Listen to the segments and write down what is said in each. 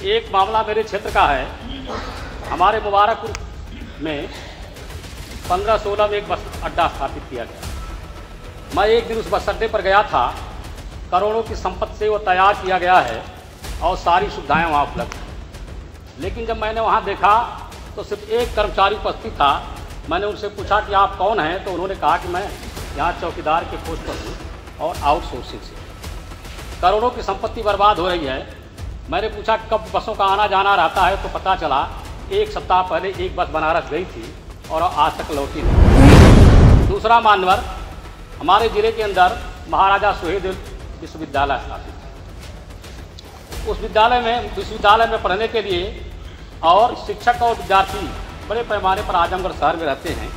एक मामला मेरे क्षेत्र का है। हमारे मुबारकपुर में 15-16 में एक बस अड्डा स्थापित किया गया। मैं एक दिन उस बस अड्डे पर गया था। करोड़ों की संपत्ति से वो तैयार किया गया है और सारी सुविधाएं वहाँ उपलब्ध हैं। लेकिन जब मैंने वहाँ देखा तो सिर्फ एक कर्मचारी उपस्थित था। मैंने उनसे पूछा कि आप कौन हैं, तो उन्होंने कहा कि मैं यहाँ चौकीदार के पोस्ट पर हूँ और आउटसोर्सिंग से। करोड़ों की संपत्ति बर्बाद हो रही है। मैंने पूछा कब बसों का आना जाना रहता है, तो पता चला एक सप्ताह पहले एक बस बनारस गई थी और आज तक लौटी नहीं। दूसरा मान्यवर, हमारे जिले के अंदर महाराजा सुहेलदेव विश्वविद्यालय स्थापित है। उस विश्वविद्यालय में पढ़ने के लिए और शिक्षक और विद्यार्थी बड़े पैमाने पर आजमगढ़ शहर में रहते हैं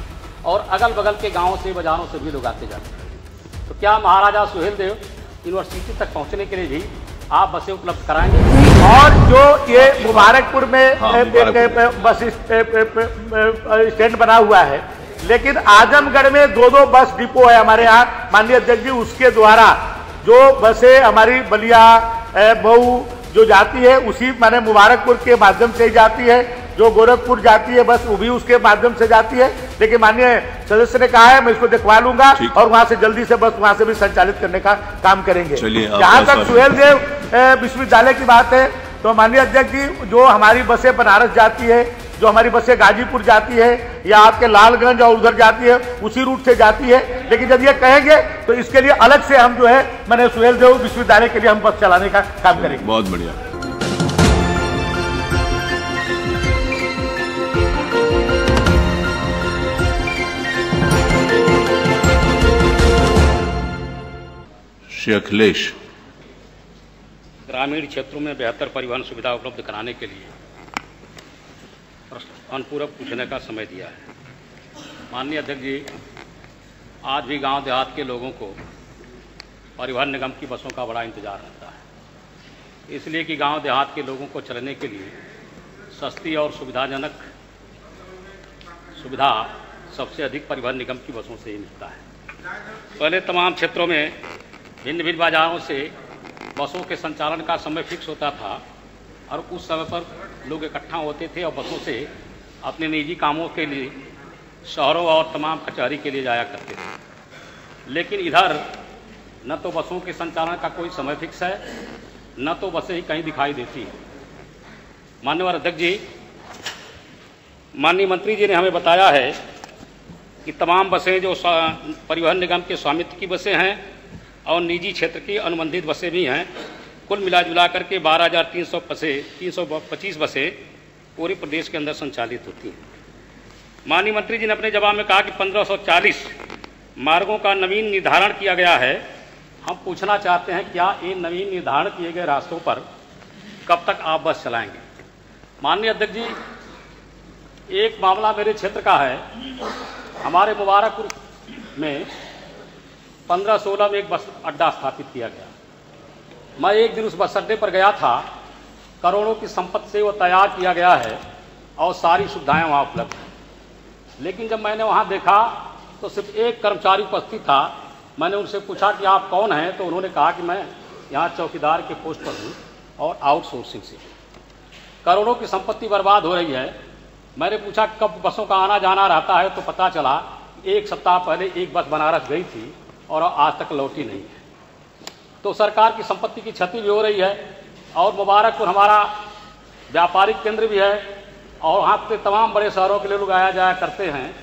और अगल बगल के गांवों से बाजारों से भी लोग आते जाते हैं। तो क्या महाराजा सुहेलदेव यूनिवर्सिटी तक पहुंचने के लिए भी आप बसें उपलब्ध कराएंगे? और जो ये मुबारकपुर में बस स्टैंड बना हुआ है, लेकिन आजमगढ़ में 2-2 बस डिपो है हमारे यहाँ माननीय अध्यक्ष जी। उसके द्वारा जो बसें हमारी बलिया मऊ जो जाती है उसी माने मुबारकपुर के माध्यम से ही जाती है। जो गोरखपुर जाती है बस वो भी उसके माध्यम से जाती है। लेकिन माननीय सदस्य ने कहा है मैं इसको दिखवा लूंगा और वहां से जल्दी से बस वहां से भी संचालित करने का काम करेंगे। जहां तक सुहेलदेव विश्वविद्यालय की बात है, तो माननीय अध्यक्ष जी जो हमारी बसें बनारस जाती है, जो हमारी बसें गाजीपुर जाती है या आपके लालगंज और उधर जाती है, उसी रूट से जाती है। लेकिन जब ये कहेंगे तो इसके लिए अलग से हम जो है मैंने सुहेलदेव विश्वविद्यालय के लिए हम बस चलाने का काम करेंगे। बहुत बढ़िया। श्री अखिलेश। ग्रामीण क्षेत्रों में बेहतर परिवहन सुविधा उपलब्ध कराने के लिए अनुपूरक पूछने का समय दिया है। माननीय अध्यक्ष जी, आज भी गांव देहात के लोगों को परिवहन निगम की बसों का बड़ा इंतजार रहता है, इसलिए कि गांव देहात के लोगों को चलने के लिए सस्ती और सुविधाजनक सुविधा सबसे अधिक परिवहन निगम की बसों से ही मिलता है। पहले तमाम क्षेत्रों में भिन्न भिन्न बाजारों से बसों के संचालन का समय फिक्स होता था और उस समय पर लोग इकट्ठा होते थे और बसों से अपने निजी कामों के लिए शहरों और तमाम कचहरी के लिए जाया करते थे। लेकिन इधर न तो बसों के संचालन का कोई समय फिक्स है, न तो बसें ही कहीं दिखाई देती हैं। माननीय अध्यक्ष जी, माननीय मंत्री जी ने हमें बताया है कि तमाम बसें जो परिवहन निगम के स्वामित्व की बसें हैं और निजी क्षेत्र की अनुबंधित बसें भी हैं, कुल मिला करके 12,325 बसें पूरे प्रदेश के अंदर संचालित होती हैं। माननीय मंत्री जी ने अपने जवाब में कहा कि 1540 मार्गों का नवीन निर्धारण किया गया है। हम पूछना चाहते हैं क्या ये नवीन निर्धारण किए गए रास्तों पर कब तक आप बस चलाएंगे? माननीय अध्यक्ष जी, एक मामला मेरे क्षेत्र का है। हमारे मुबारकपुर में 15-16 में एक बस अड्डा स्थापित किया गया। मैं एक दिन उस बस अड्डे पर गया था। करोड़ों की संपत्ति से वो तैयार किया गया है और सारी सुविधाएं वहाँ उपलब्ध हैं। लेकिन जब मैंने वहाँ देखा तो सिर्फ एक कर्मचारी उपस्थित था। मैंने उनसे पूछा कि आप कौन हैं, तो उन्होंने कहा कि मैं यहाँ चौकीदार के पोस्ट पर हूँ और आउटसोर्सिंग से। करोड़ों की संपत्ति बर्बाद हो रही है। मैंने पूछा कब बसों का आना जाना रहता है, तो पता चला एक सप्ताह पहले एक बस बनारस गई थी और आज तक लौटी नहीं है। तो सरकार की संपत्ति की क्षति भी हो रही है। और मुबारकपुर हमारा व्यापारिक केंद्र भी है और वहाँ पे तमाम बड़े शहरों के लिए लोग आया जाया करते हैं।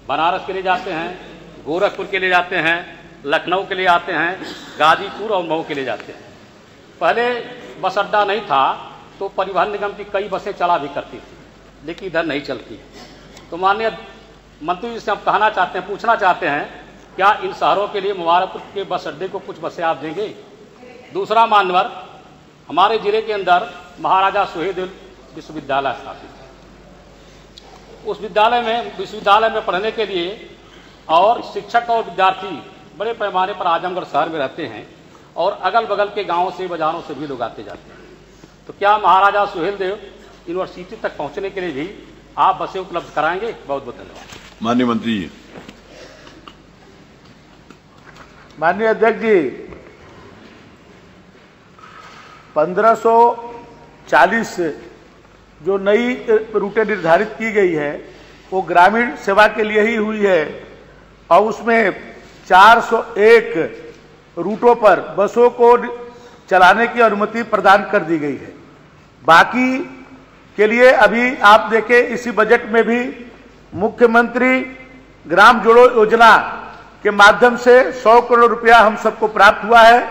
बनारस के लिए जाते हैं, गोरखपुर के लिए जाते हैं, लखनऊ के लिए आते हैं, गाजीपुर और मऊ के लिए जाते हैं। पहले बस अड्डा नहीं था तो परिवहन निगम की कई बसें चला भी करती थी, लेकिन इधर नहीं चलती। तो माननीय मंत्री जी से हम कहना चाहते हैं, पूछना चाहते हैं, क्या इन शहरों के लिए मुबारकपुर के बस अड्डे को कुछ बसें आप देंगे? दूसरा मान्यवर, हमारे जिले के अंदर महाराजा सुहेलदेव विश्वविद्यालय स्थापित है। उस विश्वविद्यालय में पढ़ने के लिए और शिक्षक और विद्यार्थी बड़े पैमाने पर आजमगढ़ शहर में रहते हैं और अगल बगल के गांवों से बाजारों से भी लोग आते जाते हैं। तो क्या महाराजा सुहेलदेव यूनिवर्सिटी तक पहुंचने के लिए भी आप बसें उपलब्ध कराएंगे? बहुत बहुत धन्यवाद। माननीय मंत्री जी। माननीय अध्यक्ष जी, 1500 40 जो नई रूटें निर्धारित की गई है वो ग्रामीण सेवा के लिए ही हुई है और उसमें 401 रूटों पर बसों को चलाने की अनुमति प्रदान कर दी गई है। बाकी के लिए अभी आप देखें इसी बजट में भी मुख्यमंत्री ग्राम जोड़ो योजना के माध्यम से 100 करोड़ रुपया हम सबको प्राप्त हुआ है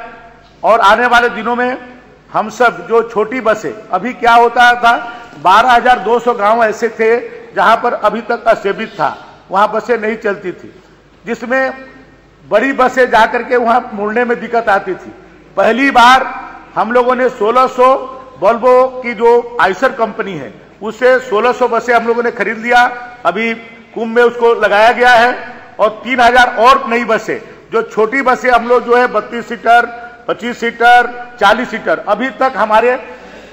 और आने वाले दिनों में हम सब जो छोटी बसें, अभी क्या होता था 12,200 गांव ऐसे थे जहां पर अभी तक असेबित था, वहां बसें नहीं चलती थी, जिसमें बड़ी बसें जाकर के वहां मुड़ने में दिक्कत आती थी। पहली बार हम लोगों ने 1600 वोल्वो की जो आइसर कंपनी है उससे 1600 बसें हम लोगों ने खरीद लिया, अभी कुंभ में उसको लगाया गया है और 3000 और नई बसें, जो छोटी बसें हम लोग जो है 32 सीटर 25 सीटर 40 सीटर, अभी तक हमारे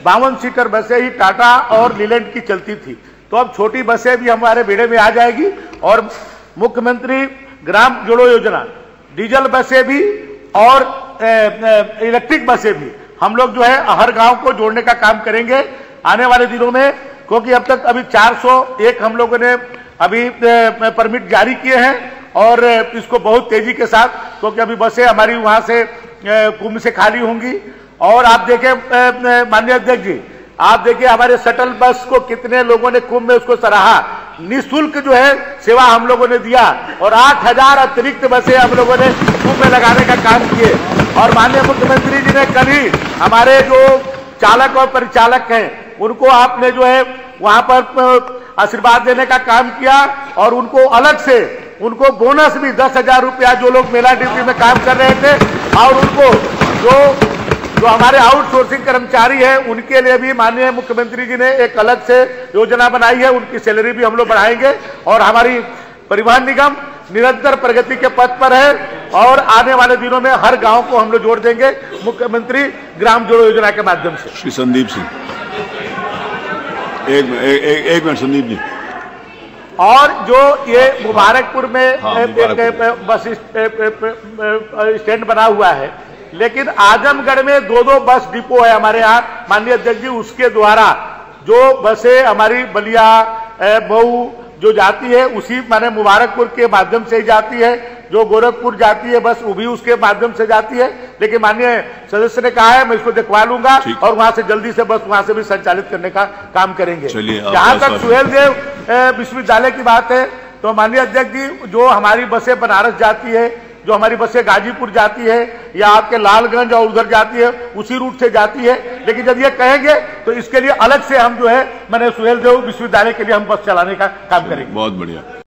52 सीटर बसें ही टाटा और लीलैंड की चलती थी, तो अब छोटी बसें भी हमारे बेड़े में आ जाएगी और मुख्यमंत्री ग्राम जोड़ो योजना डीजल बसें भी और इलेक्ट्रिक बसें भी हम लोग जो है हर गांव को जोड़ने का काम करेंगे आने वाले दिनों में, क्योंकि अब तक अभी 401 हम लोगों ने अभी परमिट जारी किए हैं और इसको बहुत तेजी के साथ, क्योंकि अभी बसें हमारी वहां से कुंभ से खाली होंगी। और आप देखें माननीय अध्यक्ष जी, आप देखिए हमारे शटल बस को कितने लोगों ने कुंभ में उसको सराहा, निःशुल्क जो है सेवा हम लोगों ने दिया और 8000 अतिरिक्त बसें हम लोगों ने कुंभ में लगाने का काम किए। और माननीय मुख्यमंत्री जी ने कल ही हमारे जो चालक और परिचालक हैं उनको आपने जो है वहां पर आशीर्वाद देने का काम किया और उनको अलग से उनको बोनस भी 10,000 रुपया, जो लोग मेला ड्यूटी में काम कर रहे थे, और उनको जो हमारे आउटसोर्सिंग कर्मचारी हैं उनके लिए भी माननीय मुख्यमंत्री जी ने एक अलग से योजना बनाई है, उनकी सैलरी भी हम लोग बढ़ाएंगे और हमारी परिवहन निगम निरंतर प्रगति के पथ पर है और आने वाले दिनों में हर गांव को हम लोग जोड़ देंगे मुख्यमंत्री ग्राम जोड़ो योजना के माध्यम से। श्री संदीप सिंह, एक मिनट संदीप जी। और जो ये मुबारकपुर में एक बस स्टैंड बना हुआ है, लेकिन आजमगढ़ में 2 बस डिपो है हमारे यहाँ माननीय अध्यक्ष जी, उसके द्वारा जो बसें हमारी बलिया मऊ जो जाती है उसी माने मुबारकपुर के माध्यम से ही जाती है, जो गोरखपुर जाती है बस वो भी उसके माध्यम से जाती है, लेकिन माननीय सदस्य ने कहा है मैं इसको दिखवा लूंगा और वहां से जल्दी से बस वहां से भी संचालित करने का काम करेंगे। जहां तक सुहेलदेव विश्वविद्यालय की बात है तो माननीय अध्यक्ष जी, जो हमारी बसें बनारस जाती है, जो हमारी बसें गाजीपुर जाती है या आपके लालगंज और उधर जाती है उसी रूट से जाती है, लेकिन जब ये कहेंगे तो इसके लिए अलग से हम जो है मैंने सुहेलदेव विश्वविद्यालय के लिए हम बस चलाने का काम करेंगे। बहुत बढ़िया।